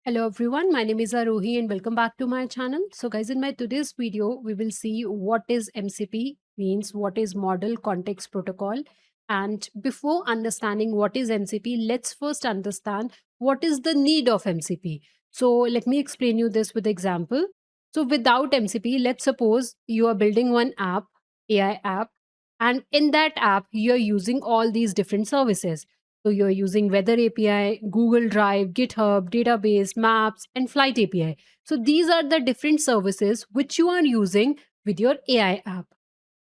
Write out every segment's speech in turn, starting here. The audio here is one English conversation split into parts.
Hello everyone, my name is Arohi and welcome back to my channel. So guys, in my today's video, we will see what is MCP, means what is Model Context Protocol. And before understanding what is MCP, let's first understand what is the need of MCP. So let me explain you this with example. So without MCP, let's suppose you are building one app, AI app, and in that app, you're using all these different services. So you're using Weather API, Google Drive, GitHub, Database, Maps, and Flight API. So these are the different services which you are using with your AI app.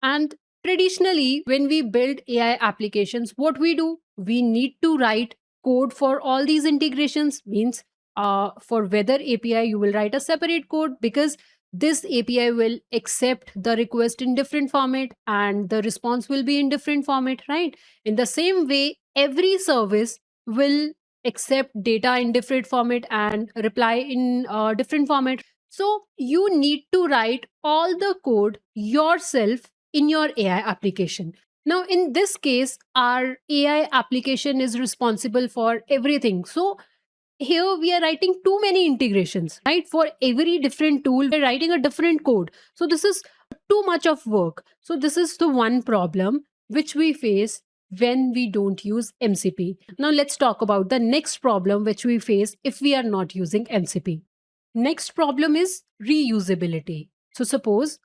And traditionally, when we build AI applications, what we do, we need to write code for all these integrations. Means for Weather API, you will write a separate code because this API will accept the request in different format and the response will be in different format, right? In the same way, every service will accept data in different format and reply in different format. So you need to write all the code yourself in your AI application. Now, in this case, our AI application is responsible for everything. So here we are writing too many integrations, right? For every different tool, we're writing a different code. So this is too much of work. So this is the one problem which we face when we don't use MCP. Now let's talk about the next problem which we face if we are not using MCP. Next problem is reusability. So suppose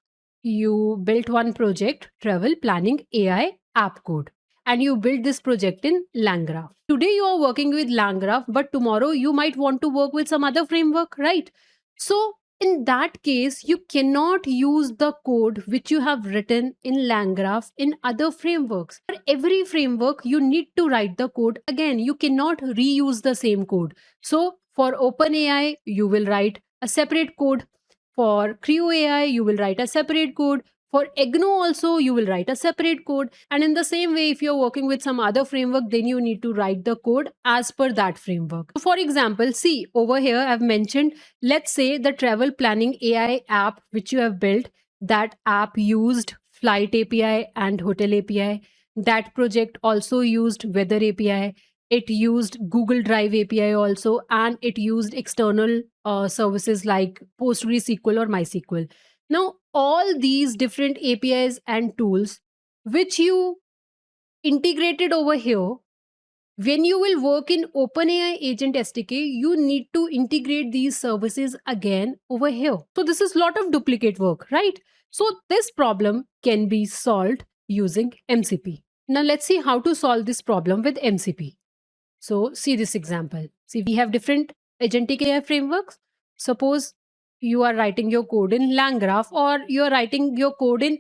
you built one project, travel planning AI app code, and you build this project in LangGraph. Today you are working with LangGraph, but tomorrow you might want to work with some other framework, right? So in that case, you cannot use the code which you have written in LangGraph in other frameworks. For every framework, you need to write the code again. You cannot reuse the same code. So for OpenAI, you will write a separate code. For Creo AI, you will write a separate code. For EGNO also, you will write a separate code. And in the same way, if you're working with some other framework, then you need to write the code as per that framework. So for example, see over here, I've mentioned, let's say the travel planning AI app which you have built, that app used Flight API and Hotel API. That project also used Weather API. It used Google Drive API also, and it used external services like PostgreSQL or MySQL. Now, all these different APIs and tools which you integrated over here, when you will work in OpenAI Agent SDK, you need to integrate these services again over here. So this is a lot of duplicate work, right? So this problem can be solved using MCP. Now let's see how to solve this problem with MCP. So see this example. See, we have different agentic AI frameworks. Suppose you are writing your code in LangGraph or you are writing your code in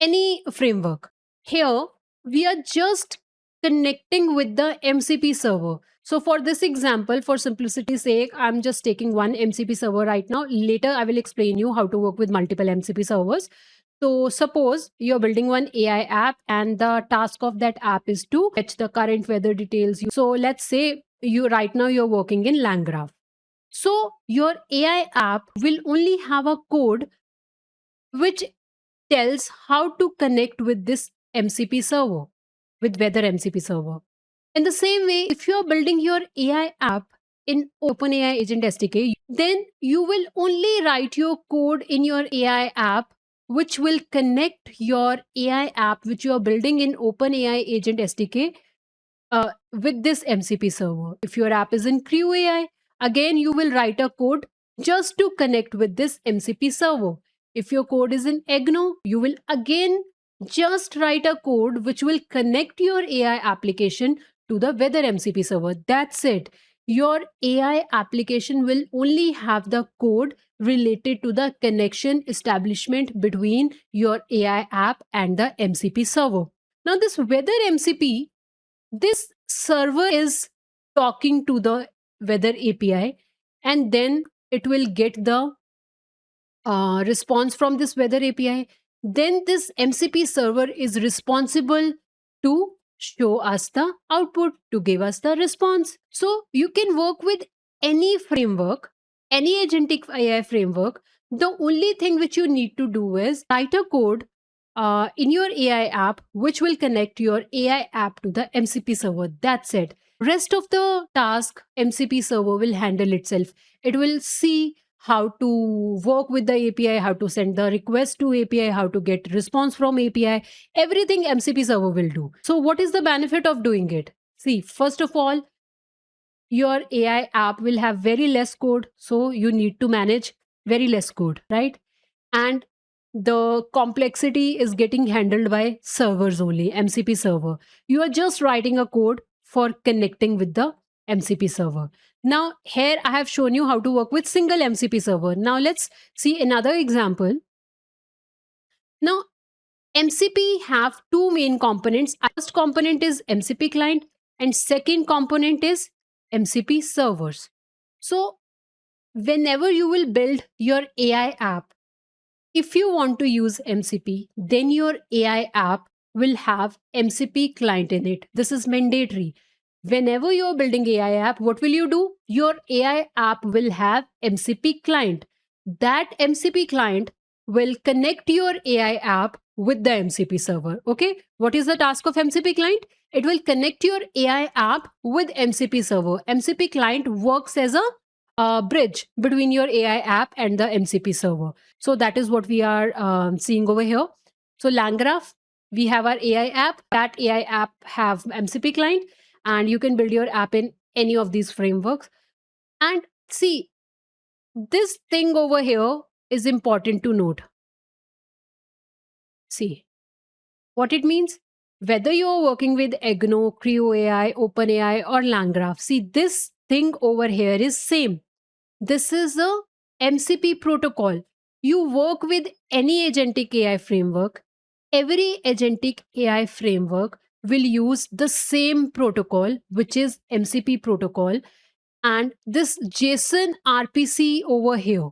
any framework. Here, we are just connecting with the MCP server. So for this example, for simplicity's sake, I'm just taking one MCP server right now. Later, I will explain you how to work with multiple MCP servers. So suppose you're building one AI app and the task of that app is to fetch the current weather details. So let's say you right now you're working in LangGraph. So your AI app will only have a code which tells how to connect with this MCP server, with Weather MCP server. In the same way, if you are building your AI app in OpenAI Agent SDK, then you will only write your code in your AI app, which will connect your AI app, which you are building in OpenAI Agent SDK, with this MCP server. If your app is in Creo AI, again, you will write a code just to connect with this MCP server. If your code is in EGNO, you will again just write a code which will connect your AI application to the Weather MCP server. That's it. Your AI application will only have the code related to the connection establishment between your AI app and the MCP server. Now, this Weather MCP, this server is talking to the Weather API, and then it will get the response from this Weather API. Then this MCP server is responsible to show us the output, to give us the response. So you can work with any framework, any agentic AI framework. The only thing which you need to do is write a code in your AI app which will connect your AI app to the MCP server. That's it. Rest of the task MCP server will handle itself. It will see how to work with the API, how to send the request to API, how to get response from API. Everything MCP server will do. So what is the benefit of doing it? See, first of all, your AI app will have very less code, so you need to manage very less code, right? And the complexity is getting handled by servers only, MCP server. You are just writing a code for connecting with the MCP server. Now, here I have shown you how to work with single MCP server. Now, let's see another example. Now, MCP have two main components. First component is MCP client and second component is MCP servers. So, whenever you will build your AI app, if you want to use MCP, then your AI app will have MCP client in it. This is mandatory. Whenever you're building AI app, what will you do? Your AI app will have MCP client. That MCP client will connect your AI app with the MCP server. Okay. What is the task of MCP client? It will connect your AI app with MCP server. MCP client works as a bridge between your AI app and the MCP server. So that is what we are seeing over here. So LangGraph, we have our AI app. That AI app have MCP client, and you can build your app in any of these frameworks. And see, this thing over here is important to note. See what it means. Whether you are working with Egno, Creo AI, OpenAI, or LangGraph, see this thing over here is same. This is a MCP protocol. You work with any agentic AI framework. Every agentic AI framework will use the same protocol, which is MCP protocol. And this JSON RPC over here,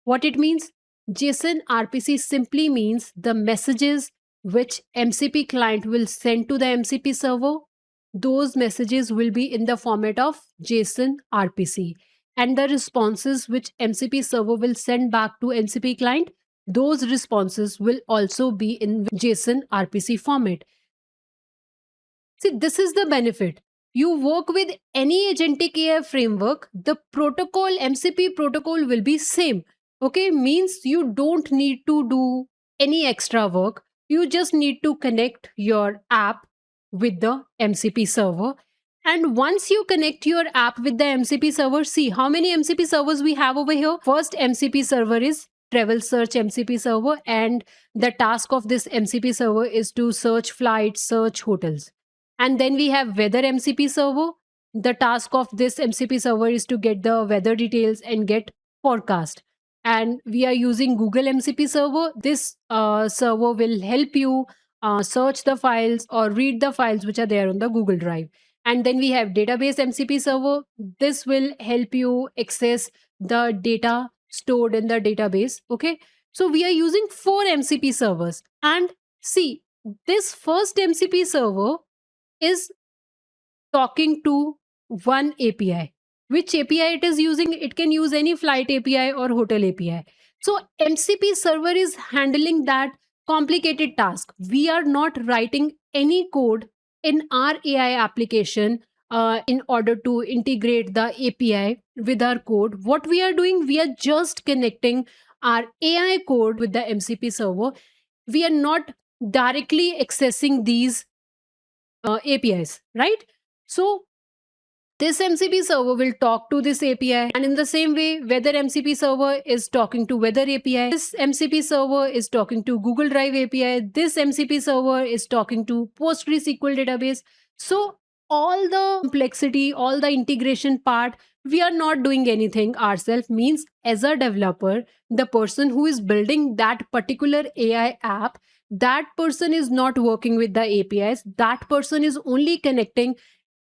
what it means? JSON RPC simply means the messages which MCP client will send to the MCP server. Those messages will be in the format of JSON RPC. And the responses which MCP server will send back to MCP client, those responses will also be in JSON RPC format. See, this is the benefit. You work with any agentic AI framework, the protocol, MCP protocol will be same. Okay, means you don't need to do any extra work. You just need to connect your app with the MCP server. And once you connect your app with the MCP server, see how many MCP servers we have over here. First MCP server is Travel Search MCP server, and the task of this MCP server is to search flights, search hotels. And then we have Weather MCP server. The task of this MCP server is to get the weather details and get forecast. And we are using Google MCP server. This server will help you search the files or read the files which are there on the Google Drive. And then we have database MCP server. This will help you access the data stored in the database. Okay. So we are using 4 MCP servers. And see, this first MCP server is talking to one API. Which API it is using? It can use any flight API or hotel API. So MCP server is handling that complicated task. We are not writing any code in our AI application in order to integrate the API with our code. What we are doing, we are just connecting our AI code with the MCP server. We are not directly accessing these APIs, right? So this MCP server will talk to this API, and in the same way, Weather MCP server is talking to Weather API. This MCP server is talking to Google Drive API. This MCP server is talking to PostgreSQL database. So all the complexity, all the integration part, we are not doing anything ourselves. Means as a developer, the person who is building that particular AI app, that person is not working with the APIs. That person is only connecting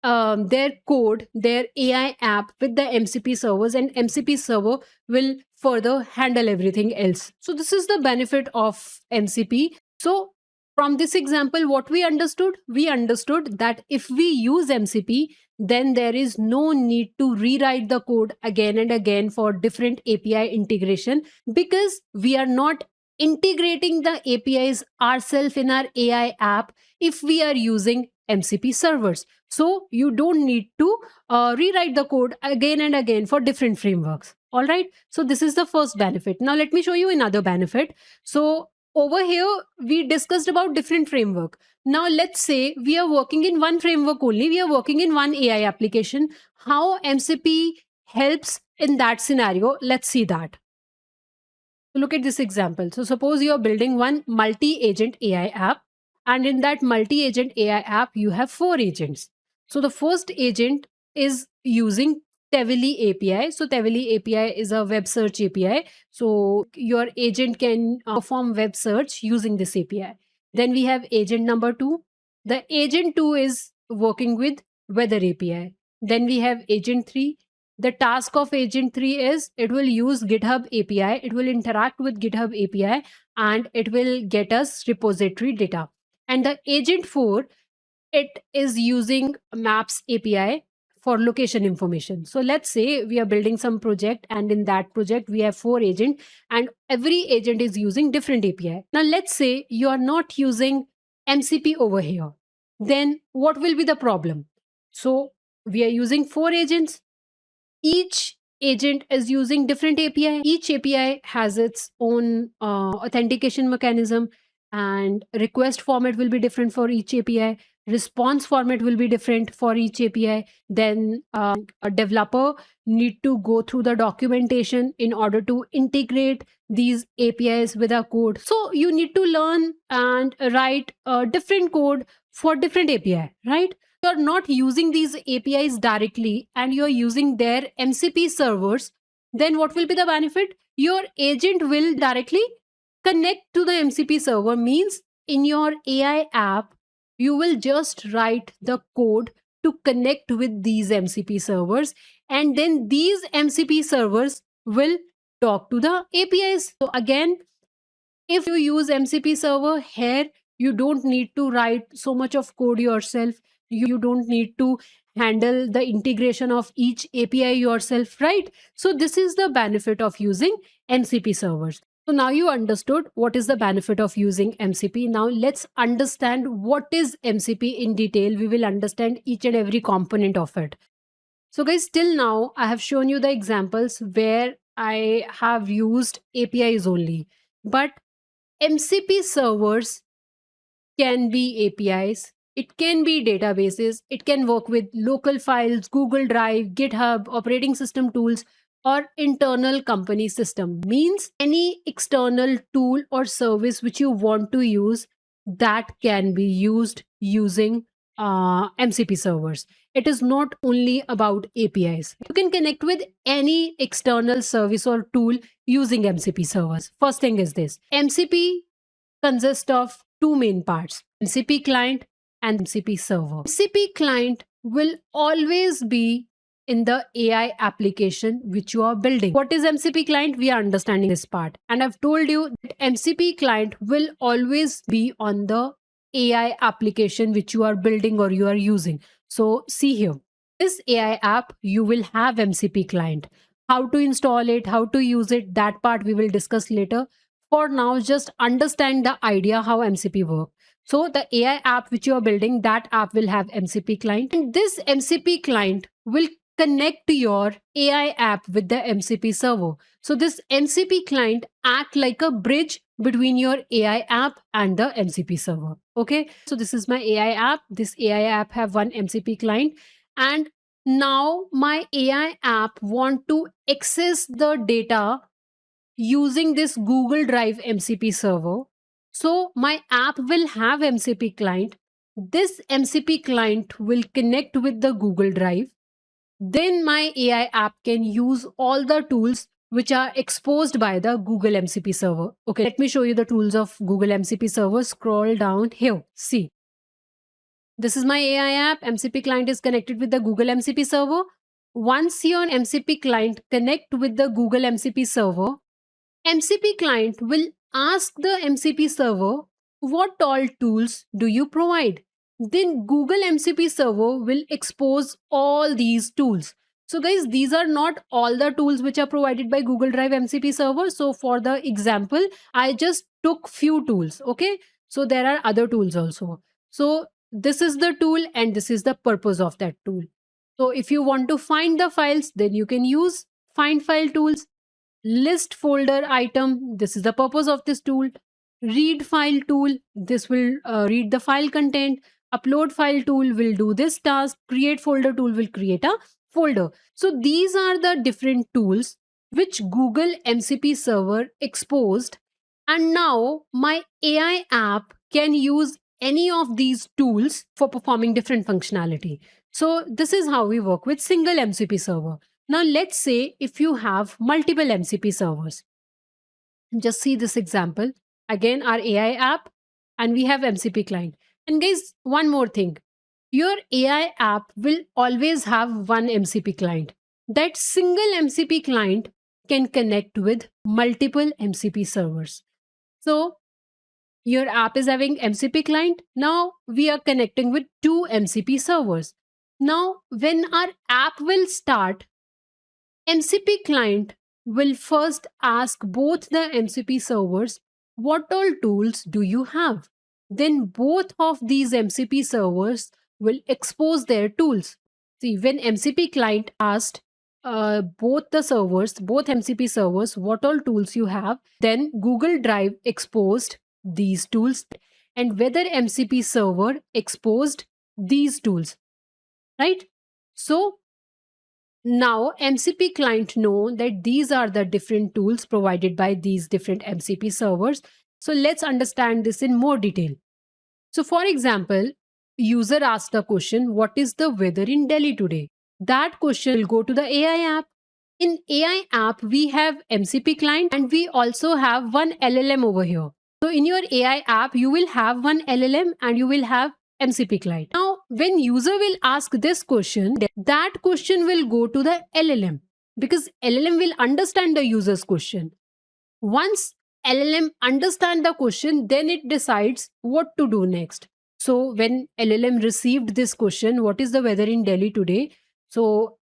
their code, their AI app with the MCP servers, and MCP server will further handle everything else. So this is the benefit of MCP. So from this example, what we understood? We understood that if we use MCP, then there is no need to rewrite the code again and again for different API integration, because we are not integrating the APIs ourselves in our AI app if we are using MCP servers. So you don't need to rewrite the code again and again for different frameworks. All right. So this is the first benefit. Now let me show you another benefit. So over here, we discussed about different framework. Now let's say we are working in one framework only. We are working in one AI application. How MCP helps in that scenario? Let's see that. Look at this example. So suppose you are building one multi-agent AI app, and in that multi-agent AI app, you have 4 agents. So the first agent is using Tevily API. So Tevily API is a web search API. So your agent can perform web search using this API. Then we have agent number 2. The agent 2 is working with weather API. Then we have agent 3. The task of agent 3 is it will use GitHub API, it will interact with GitHub API, and it will get us repository data. And the agent 4, it is using Maps API for location information. So let's say we are building some project, and in that project we have 4 agents, and every agent is using different API. Now let's say you are not using MCP over here. Then what will be the problem? So we are using 4 agents. Each agent is using different API. Each API has its own authentication mechanism, and request format will be different for each API. Response format will be different for each API. Then a developer need to go through the documentation in order to integrate these APIs with our code. So you need to learn and write a different code for different API, right? You're not using these APIs directly and you're using their MCP servers, then what will be the benefit? Your agent will directly connect to the MCP server, means in your AI app, you will just write the code to connect with these MCP servers, and then these MCP servers will talk to the APIs. So again, if you use MCP server here, you don't need to write so much of code yourself. You don't need to handle the integration of each API yourself, right? So this is the benefit of using MCP servers. So now you understood what is the benefit of using MCP. Now let's understand what is MCP in detail. We will understand each and every component of it. So guys, till now I have shown you the examples where I have used APIs only. But MCP servers can be APIs, it can be databases, it can work with local files, Google Drive, GitHub, operating system tools, or internal company system. Means any external tool or service which you want to use, that can be used using MCP servers. It is not only about APIs. You can connect with any external service or tool using MCP servers. First thing is this: MCP consists of 2 main parts: MCP client and MCP server. MCP client will always be in the AI application which you are building. What is MCP client? We are understanding this part. And I've told you that MCP client will always be on the AI application which you are building or you are using. So see here, this AI app, you will have MCP client. How to install it, how to use it, that part we will discuss later. For now, just understand the idea how MCP work. So the AI app which you are building, that app will have MCP client, and this MCP client will connect your AI app with the MCP server. So this MCP client act like a bridge between your AI app and the MCP server. Okay, so this is my AI app. This AI app have one MCP client, and now my AI app want to access the data using this Google Drive MCP server. So my app will have MCP client. This MCP client will connect with the Google Drive. Then my AI app can use all the tools which are exposed by the Google MCP server. Okay, let me show you the tools of Google MCP server. Scroll down here. See, this is my AI app. MCP client is connected with the Google MCP server. Once your MCP client connect with the Google MCP server, MCP client will ask the MCP server, what all tools do you provide? Then Google MCP server will expose all these tools. So guys, these are not all the tools which are provided by Google Drive MCP server. So for the example, I just took few tools. Okay. So there are other tools also. So this is the tool and this is the purpose of that tool. So if you want to find the files, then you can use find file tools. List folder item, this is the purpose of this tool. Read file tool, this will read the file content. Upload file tool will do this task. Create folder tool will create a folder. So these are the different tools which Google MCP server exposed, and now my AI app can use any of these tools for performing different functionality. So this is how we work with single MCP server. Now let's say if you have multiple MCP servers. Just see this example. Again, our AI app, and we have MCP client. And guys, one more thing. Your AI app will always have one MCP client. That single MCP client can connect with multiple MCP servers. So your app is having MCP client. Now we are connecting with two MCP servers. Now when our app will start, MCP client will first ask both the MCP servers, what all tools do you have? Then both of these MCP servers will expose their tools. See, when MCP client asked both MCP servers, what all tools you have, then Google Drive exposed these tools, and whether MCP server exposed these tools, right? So now MCP client know that these are the different tools provided by these different MCP servers. So let's understand this in more detail. So for example, user asked a question, what is the weather in Delhi today? That question will go to the AI app. In AI app, we have MCP client and we also have one LLM over here. So in your AI app, you will have one LLM and you will have MCP client. Now, when user will ask this question, that question will go to the LLM because LLM will understand the user's question. Once LLM understand the question, then it decides what to do next. So when LLM received this question, what is the weather in Delhi today? So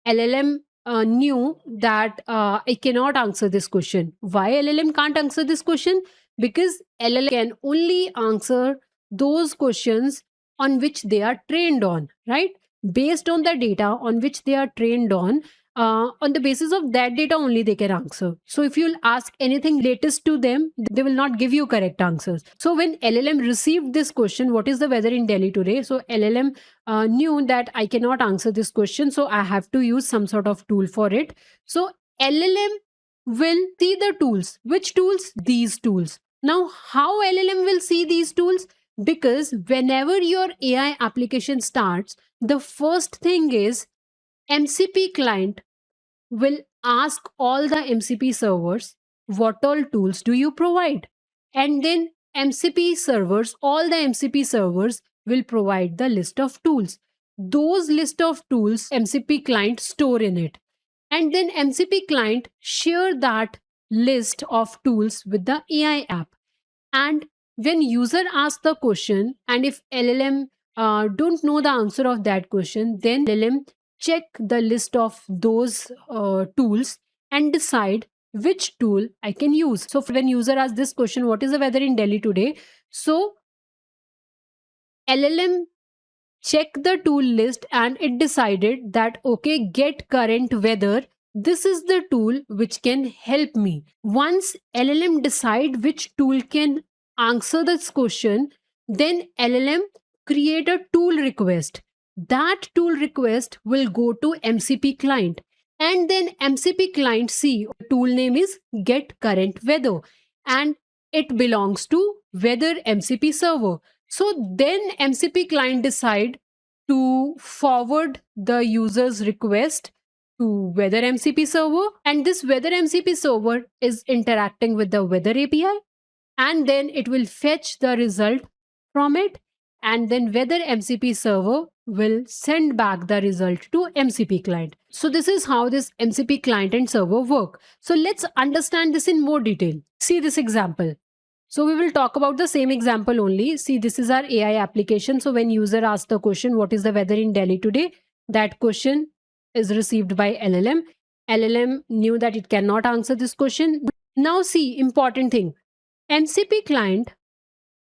LLM knew that I cannot answer this question. Why LLM can't answer this question? Because LLM can only answer those questions on which they are trained on, right? Based on the data on which they are trained on the basis of that data only they can answer. So if you'll ask anything latest to them, they will not give you correct answers. So when LLM received this question, what is the weather in Delhi today? So LLM knew that I cannot answer this question, so I have to use some sort of tool for it. So LLM will see the tools. Which tools? These tools. Now how LLM will see these tools? Because whenever your AI application starts, the first thing is MCP client will ask all the MCP servers, what all tools do you provide? And then MCP servers, all the MCP servers will provide the list of tools. Those list of tools MCP client store in it. And then MCP client share that list of tools with the AI app. And when user asks the question, and if LLM don't know the answer of that question, then LLM check the list of those tools and decide which tool I can use. So when user asks this question, what is the weather in Delhi today? So LLM check the tool list and it decided that okay, get current weather, this is the tool which can help me. Once LLM decide which tool can answer this question, then LLM create a tool request. That tool request will go to MCP client, and then MCP client see tool name is get current weather and it belongs to weather MCP server. So then MCP client decide to forward the user's request to weather MCP server, and this weather MCP server is interacting with the weather API, and then it will fetch the result from it, and then weather MCP server will send back the result to MCP client. So this is how this MCP client and server work. So let's understand this in more detail. See this example. So we will talk about the same example only. See, this is our AI application. So when user asks the question, what is the weather in Delhi today? That question is received by LLM. LLM knew that it cannot answer this question. Now see, important thing. MCP client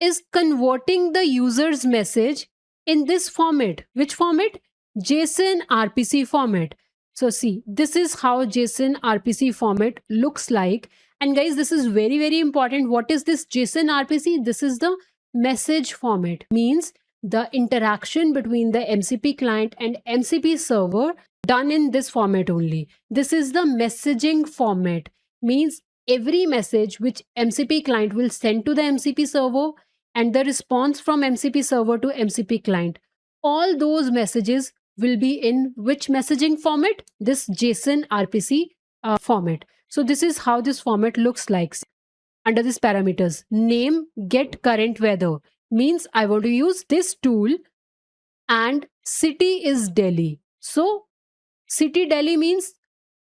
is converting the user's message in this format. Which format? JSON RPC format. So see, this is how JSON RPC format looks like. And guys, this is very, very important. What is this JSON RPC? This is the message format. Means the interaction between the MCP client and MCP server done in this format only. This is the messaging format. Means every message which MCP client will send to the MCP server and the response from MCP server to MCP client, all those messages will be in which messaging format? This JSON RPC format. So this is how this format looks like. Under these parameters, name get current weather means I want to use this tool, and city is Delhi. So city Delhi means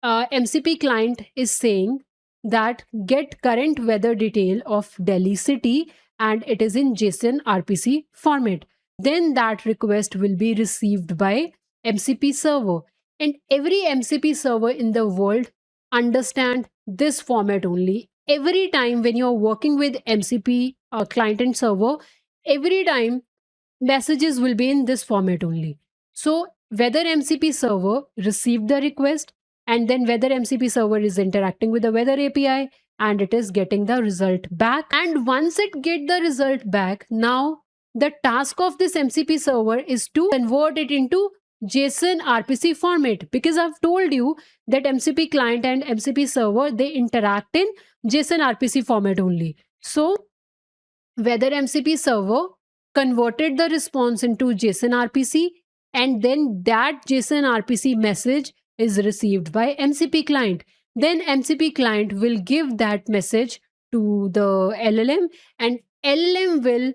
MCP client is saying that get current weather detail of Delhi city, and it is in JSON RPC format. Then that request will be received by MCP server, and every MCP server in the world understand this format only. Every time when you're working with MCP client and server, every time messages will be in this format only. So whether MCP server received the request, and then whether MCP server is interacting with the weather API, and it is getting the result back. And once it get the result back, now the task of this MCP server is to convert it into JSON RPC format, because I've told you that MCP client and MCP server, they interact in JSON RPC format only. So whether MCP server converted the response into JSON RPC, and then that JSON RPC message is received by MCP client. Then MCP client will give that message to the LLM, and LLM will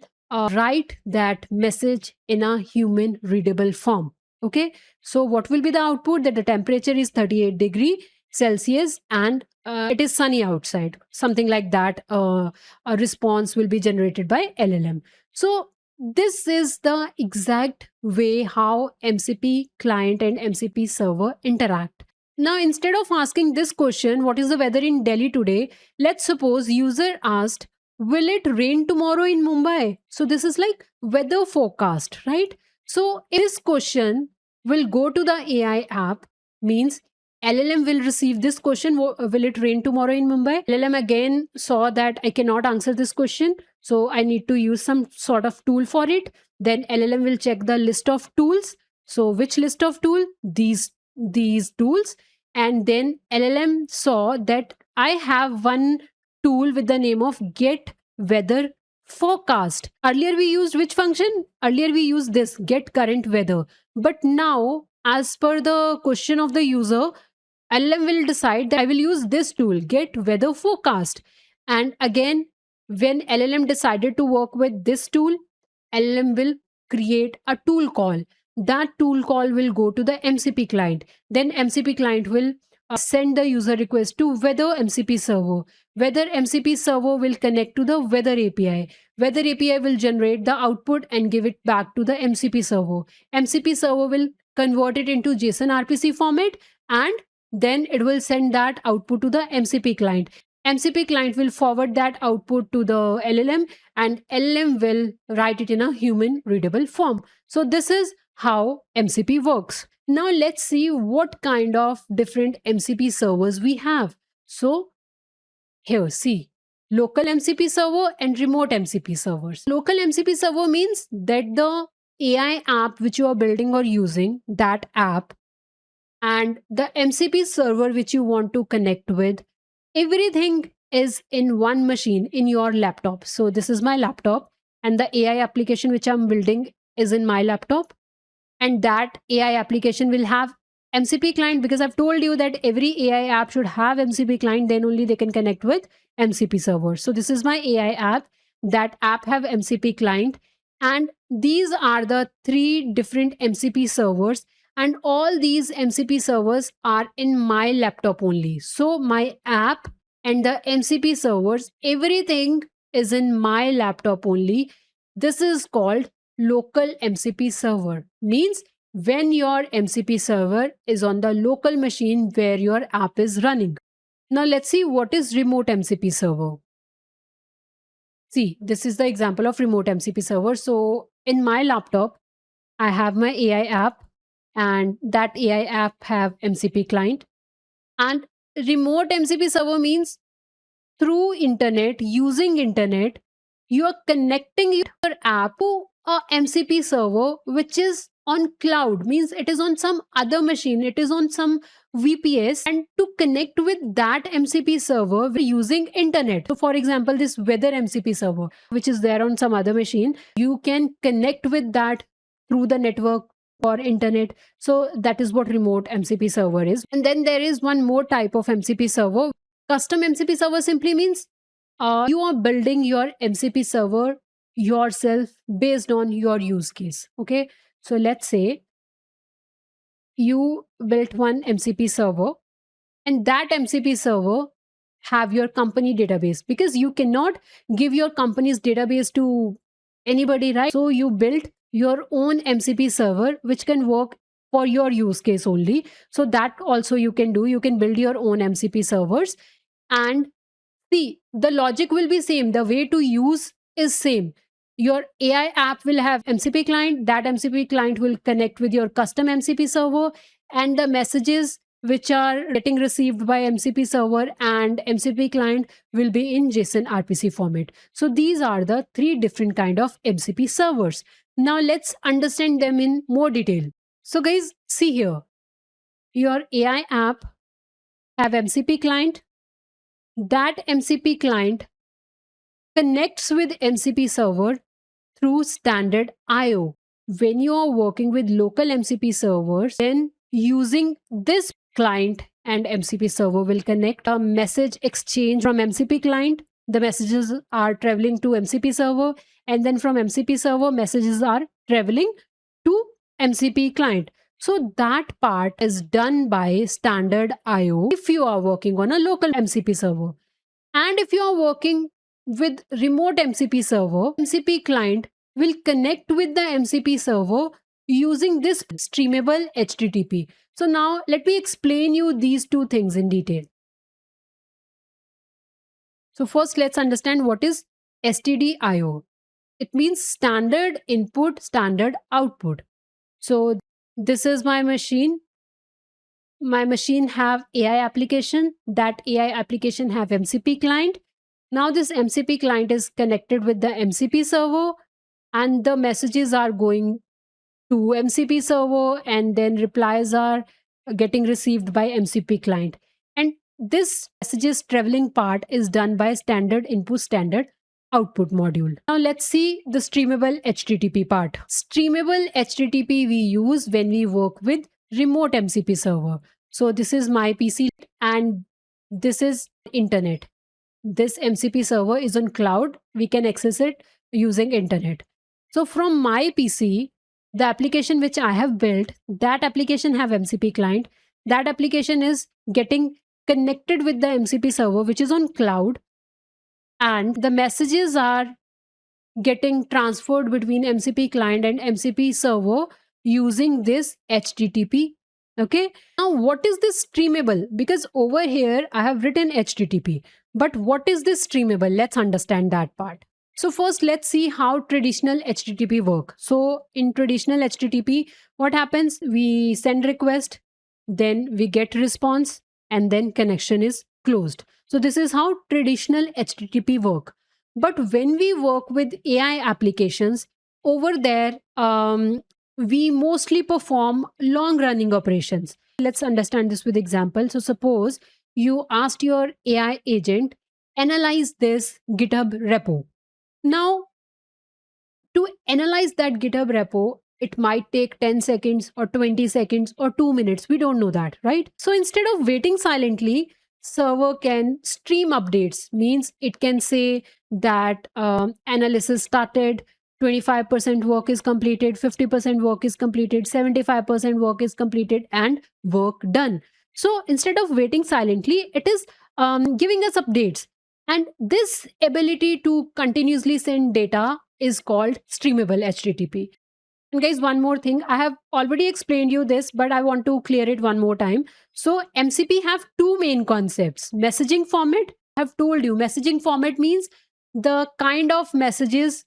write that message in a human readable form. Okay, so what will be the output? That the temperature is 38°C and it is sunny outside, something like that. A response will be generated by LLM. So this is the exact way how MCP client and MCP server interact. Now, instead of asking this question, what is the weather in Delhi today? Let's suppose user asked, will it rain tomorrow in Mumbai? So this is like weather forecast, right? So if this question will go to the AI app, means LLM will receive this question, will it rain tomorrow in Mumbai? LLM again saw that I cannot answer this question, so I need to use some sort of tool for it. Then LLM will check the list of tools. So which list of tool? These tools. And then LLM saw that I have one tool with the name of get weather forecast. Earlier we used which function? Earlier we used this get current weather. But now, as per the question of the user, LLM will decide that I will use this tool, get weather forecast. And again, when LLM decided to work with this tool, LLM will create a tool call. That tool call will go to the MCP client. Then MCP client will send the user request to weather MCP server. Weather MCP server will connect to the weather API. Weather API will generate the output and give it back to the MCP server. MCP server will convert it into JSON RPC format, and then it will send that output to the MCP client. MCP client will forward that output to the LLM, and LLM will write it in a human readable form. So this is how MCP works. Now let's see what kind of different MCP servers we have. So here, see, local MCP server and remote MCP servers. Local MCP server means that the AI app which you are building or using, that app, and the MCP server which you want to connect with, everything is in one machine in your laptop. So this is my laptop, and the AI application which I'm building is in my laptop, and that AI application will have MCP client, because I've told you that every AI app should have MCP client, then only they can connect with MCP server. So this is my AI app. That app have MCP client, and these are the 3 different MCP servers, and all these MCP servers are in my laptop only. So my app and the MCP servers, everything is in my laptop only. This is called local MCP server. Means when your MCP server is on the local machine where your app is running. Now let's see what is remote MCP server. See, this is the example of remote MCP server. So in my laptop, I have my AI app, and that AI app have MCP client. And remote MCP server means through internet, using internet, you are connecting your app to a MCP server which is on cloud, means it is on some other machine, it is on some VPS, and to connect with that MCP server we're using internet. So for example, this weather MCP server which is there on some other machine, you can connect with that through the network or internet. So that is what remote MCP server is. And then there is one more type of MCP server. Custom MCP server simply means you are building your MCP server yourself based on your use case. Okay, so let's say you built one MCP server, and that MCP server have your company database, because you cannot give your company's database to anybody, right? So you built your own MCP server which can work for your use case only. So that also you can do. You can build your own MCP servers, and see, the logic will be same. The way to use is same. Your AI app will have MCP client. That MCP client will connect with your custom MCP server, and the messages which are getting received by MCP server and MCP client will be in JSON RPC format. So these are the three different kind of MCP servers. Now let's understand them in more detail. So guys, see here. Your AI app have MCP client. That MCP client connects with MCP server through standard IO. When you are working with local MCP servers, then using this client and MCP server will connect. A message exchange from MCP client, the messages are traveling to MCP server, and then from MCP server, messages are traveling to MCP client. So that part is done by standard IO if you are working on a local MCP server. And if you are working with remote MCP server, MCP client will connect with the MCP server using this streamable HTTP. So now let me explain you these two things in detail. So first let's understand what is STDIO. It means standard input, standard output. So this is my machine. My machine have AI application. That AI application have MCP client. Now this MCP client is connected with the MCP server, and the messages are going to MCP server, and then replies are getting received by MCP client. And this messages traveling part is done by standard input, standard output module. Now let's see the streamable HTTP part. Streamable HTTP we use when we work with remote MCP server. So this is my PC and this is internet. This MCP server is on cloud. We can access it using internet. So from my PC, the application which I have built, that application have MCP client. That application is getting connected with the MCP server which is on cloud, and the messages are getting transferred between MCP client and MCP server using this HTTP. Okay. Now, what is this streamable? Because over here I have written HTTP, but what is this streamable? Let's understand that part. So first, let's see how traditional HTTP work. So in traditional HTTP, what happens? We send request, then we get response, and then connection is closed. So this is how traditional HTTP work. But when we work with AI applications, over there, we mostly perform long running operations. Let's understand this with example. So suppose you asked your AI agent, analyze this GitHub repo. Now, to analyze that GitHub repo, it might take 10 seconds or 20 seconds or 2 minutes. We don't know that, right? So instead of waiting silently, server can stream updates, means it can say that analysis started, 25% work is completed, 50% work is completed, 75% work is completed, and work done. So instead of waiting silently, it is giving us updates. And this ability to continuously send data is called streamable HTTP. And guys, one more thing, I have already explained you this, but I want to clear it one more time. So MCP have two main concepts. Messaging format, I have told you, messaging format means the kind of messages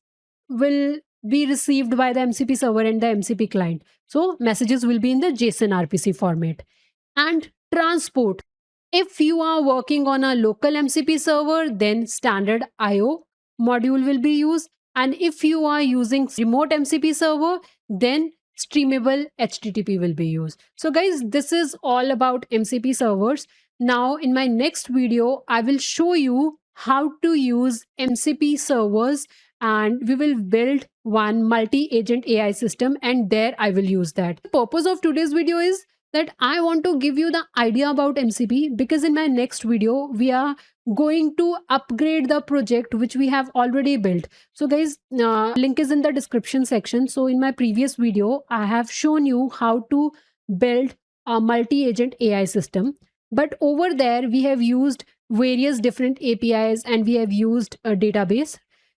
will be received by the MCP server and the MCP client. So messages will be in the JSON RPC format. And transport. If you are working on a local MCP server, then standard IO module will be used. And if you are using remote MCP server, then streamable HTTP will be used. So guys, this is all about MCP servers. Now in my next video, I will show you how to use MCP servers, and we will build one multi-agent AI system, and there I will use that. The purpose of today's video is that I want to give you the idea about MCP, because in my next video we are going to upgrade the project which we have already built. So guys, link is in the description section. So in my previous video I have shown you how to build a multi-agent AI system, but over there we have used various different APIs and we have used a database.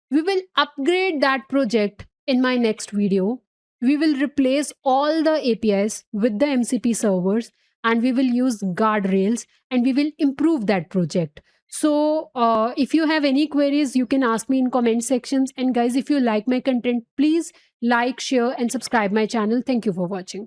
We will upgrade that project in my next video. We will replace all the APIs with the MCP servers, and we will use guardrails, and we will improve that project. So if you have any queries, you can ask me in comment sections. And guys, if you like my content, please like, share and subscribe my channel. Thank you for watching.